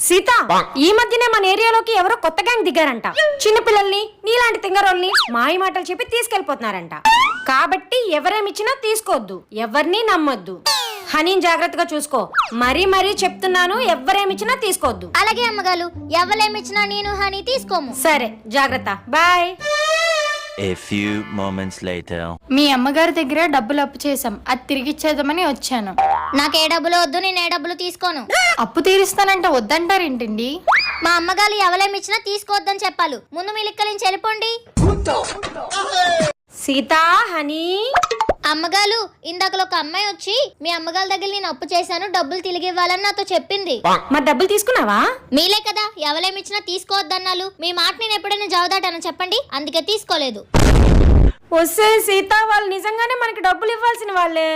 సీత, ఈ మధ్యనే మన ఏరియాలోకి ఎవరో కొత్త గ్యాంగ్ దిగారంట. చిన్న పిల్లల్ని నీలాంటి తింగరోల్ని మాయ మాటలు చెప్పి తీసుకెళ్లిపోతున్నారంట. కాబట్టి ఎవరేమిచ్చినా తీసుకోవద్దు, ఎవరిని నమ్మొద్దు. హనీని జాగ్రత్తగా చూసుకో. మరీ మరీ చెప్తున్నాను, ఎవరేమిచ్చినా తీసుకోవద్దు. అలాగే అమ్మగారు, ఎవరేమిచ్చినా నేను హనీ తీసుకోము. సరే, జాగ్రత్త. Bye. A few moments later. మీ అమ్మగారి దగ్గర డబ్బులు అప్పు చేసాం, అది తిరిగిచ్చేద్దామని వచ్చాను. నాకు ఏ డబ్బులు వద్దు, నేను ఏ డబ్బులు తీసుకోను. అప్పు తీరుస్తానంటే వద్దంటారేంటండి? మా అమ్మగారు ఎవరేమిచ్చినా తీసుకోవద్దని చెప్పాలి. ముందు మీ లెక్కల నుంచి వెళ్ళిపోండి. సీత, హనీ. అమ్మగారు, ఇందాకలో ఒక అమ్మాయి వచ్చి మీ అమ్మగారి దగ్గర నేను అప్పు చేశాను, డబ్బులు తిరిగి ఇవ్వాలని నాతో చెప్పింది. మరి డబ్బులు తీసుకున్నావా? మీలే కదా ఎవరేమిచ్చినా తీసుకోవద్దన్నాలు. మీ మాట నేను ఎప్పుడైనా జవదాటాను చెప్పండి, అందుకే తీసుకోలేదు. వస్తే సీత, వాళ్ళు నిజంగానే మనకి డబ్బులు ఇవ్వాల్సిన వాళ్ళే.